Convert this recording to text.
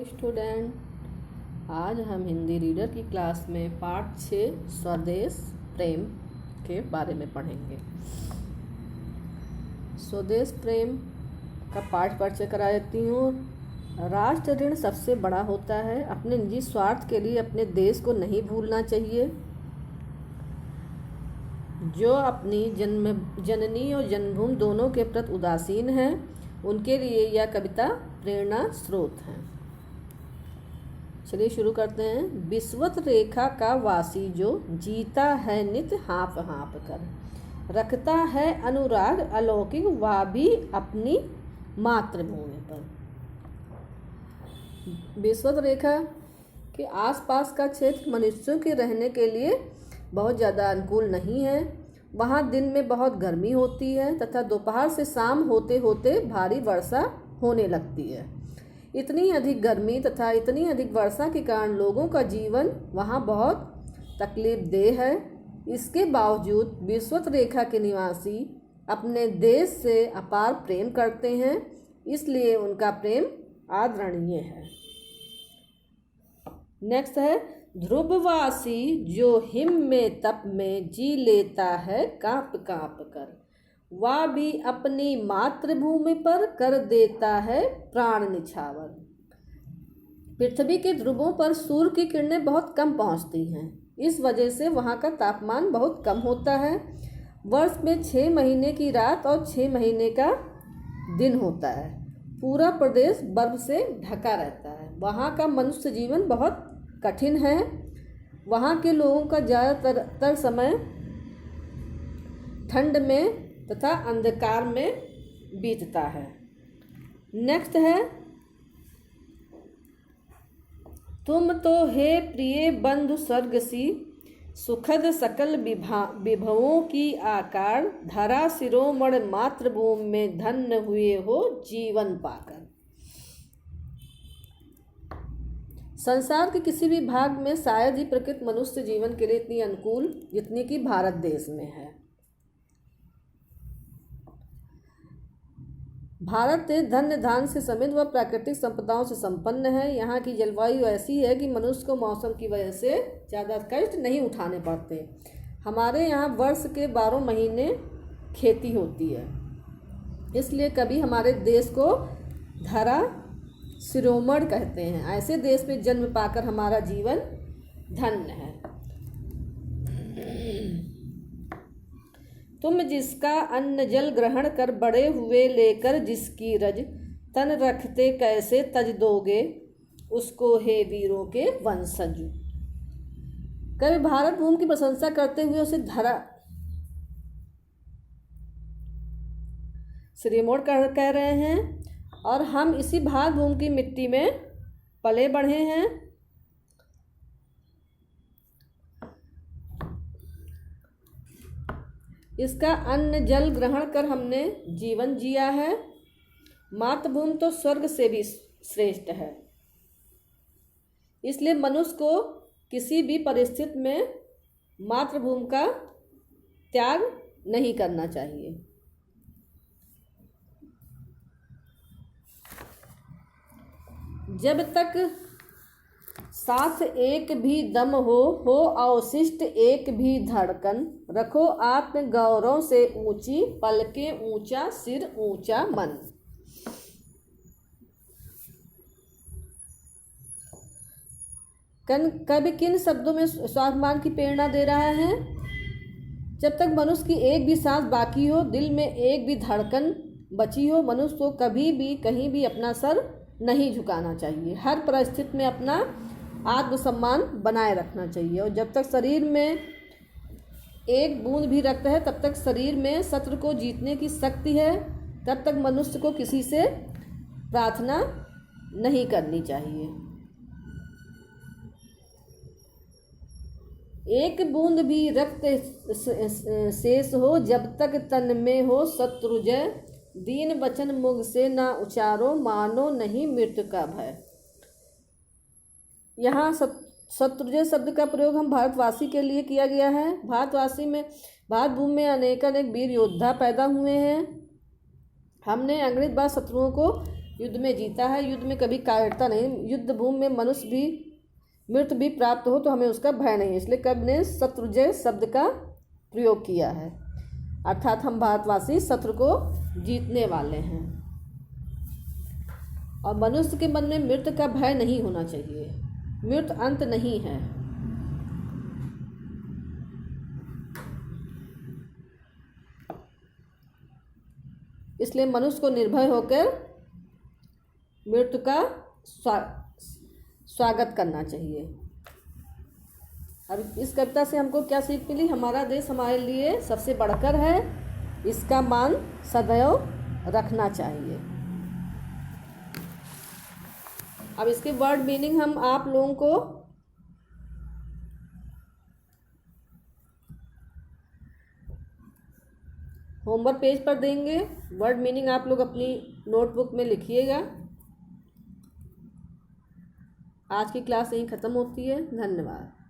Student, आज हम Hindi reader की क्लास में पाठ 6 स्वदेश प्रेम के बारे में पढ़ेंगे। स्वदेश प्रेम का पाठ परिचय करा देती हूँ। राष्ट्र ऋण सबसे बड़ा होता है। अपने निजी स्वार्थ के लिए अपने देश को नहीं भूलना चाहिए। जो अपनी जननी और जन्मभूमि दोनों के प्रति उदासीन हैं, उनके लिए यह कविता प्रेरणा स्रोत है। चलिए शुरू करते हैं। विषुवत रेखा का वासी जो जीता है नित हाँफ हाँफ कर, रखता है अनुराग अलौकिक वह भी अपनी मातृभूमि पर। विषुवत रेखा के आसपास का क्षेत्र मनुष्यों के रहने के लिए बहुत ज़्यादा अनुकूल नहीं है। वहाँ दिन में बहुत गर्मी होती है तथा दोपहर से शाम होते होते भारी वर्षा होने लगती है। इतनी अधिक गर्मी तथा इतनी अधिक वर्षा के कारण लोगों का जीवन वहाँ बहुत तकलीफदेह है। इसके बावजूद विषुवत रेखा के निवासी अपने देश से अपार प्रेम करते हैं, इसलिए उनका प्रेम आदरणीय है। नेक्स्ट है ध्रुववासी जो हिम में तप में जी लेता है कांप कांप कर, वह भी अपनी मातृभूमि पर कर देता है प्राण निछावर। पृथ्वी के ध्रुवों पर सूर्य की किरणें बहुत कम पहुंचती हैं। इस वजह से वहां का तापमान बहुत कम होता है। वर्ष में 6 महीने की रात और 6 महीने का दिन होता है। पूरा प्रदेश बर्फ से ढका रहता है। वहाँ का मनुष्य जीवन बहुत कठिन है। वहाँ के लोगों का ज़्यादातर समय ठंड में तथा अंधकार में बीतता है। नेक्स्ट है तुम तो हे प्रिय बंधु स्वर्ग सी, सुखद सकल विभवों की आकार, धरा शिरोमणि मातृभूमि में धन्य हुए हो जीवन पाकर। संसार के किसी भी भाग में शायद ही प्रकृति मनुष्य जीवन के लिए इतनी अनुकूल जितनी कि भारत देश में है। भारत देश धन्य धान से समृद्ध व प्राकृतिक संपदाओं से संपन्न है। यहाँ की जलवायु ऐसी है कि मनुष्य को मौसम की वजह से ज़्यादा कष्ट नहीं उठाने पड़ते। हमारे यहाँ वर्ष के 12 महीने खेती होती है, इसलिए कभी हमारे देश को धरा शिरोमणि कहते हैं। ऐसे देश में जन्म पाकर हमारा जीवन धन्य है। तुम जिसका अन्न जल ग्रहण कर बड़े हुए लेकर जिसकी रज, तन रखते कैसे तज दोगे उसको हे वीरों के वंशज। कभी भारत भूमि की प्रशंसा करते हुए उसे धरा शिरोमणि कह रहे हैं, और हम इसी भारत भूमि की मिट्टी में पले बढ़े हैं। इसका अन्न जल ग्रहण कर हमने जीवन जिया है। मातृभूमि तो स्वर्ग से भी श्रेष्ठ है, इसलिए मनुष्य को किसी भी परिस्थिति में मातृभूमि का त्याग नहीं करना चाहिए। जब तक सांस एक भी दम हो अवशिष्ट एक भी धड़कन, रखो आत्म गौरव से ऊंची पलकें ऊंचा सिर ऊंचा मन। कवि किन शब्दों में स्वाभिमान की प्रेरणा दे रहा है? जब तक मनुष्य की एक भी सांस बाकी हो, दिल में एक भी धड़कन बची हो, मनुष्य को कभी भी कहीं भी अपना सर नहीं झुकाना चाहिए। हर परिस्थिति में अपना आत्मसम्मान बनाए रखना चाहिए। और जब तक शरीर में एक बूंद भी रक्त है, तब तक शरीर में शत्रु को जीतने की शक्ति है। तब तक मनुष्य को किसी से प्रार्थना नहीं करनी चाहिए। एक बूंद भी रक्त शेष हो जब तक तन में हो शत्रुजय, दीन वचन मुख से ना उचारो मानो नहीं मृत्यु का भय। यहाँ शत्रुजय शब्द का प्रयोग हम भारतवासी के लिए किया गया है। भारत भूमि में अनेक वीर योद्धा पैदा हुए हैं। हमने अंग्रेज बाद शत्रुओं को युद्ध में जीता है, युद्ध में कभी कायरता नहीं। युद्ध भूमि में मनुष्य भी मृत्यु भी प्राप्त हो तो हमें उसका भय नहीं, इसलिए कवि ने शत्रुजय शब्द का प्रयोग किया है। अर्थात हम भारतवासी शत्रु को जीतने वाले हैं। और मनुष्य के मन में मृत्यु का भय नहीं होना चाहिए। मृत्यु अंत नहीं है। इसलिए मनुष्य को निर्भय होकर मृत्यु का स्वागत करना चाहिए। अब इस कविता से हमको क्या सीख मिली? हमारा देश हमारे लिए सबसे बढ़कर है, इसका मान सदैव रखना चाहिए। अब इसके वर्ड मीनिंग हम आप लोगों को होमवर्क पेज पर देंगे। वर्ड मीनिंग आप लोग अपनी नोटबुक में लिखिएगा। आज की क्लास यहीं ख़त्म होती है। धन्यवाद।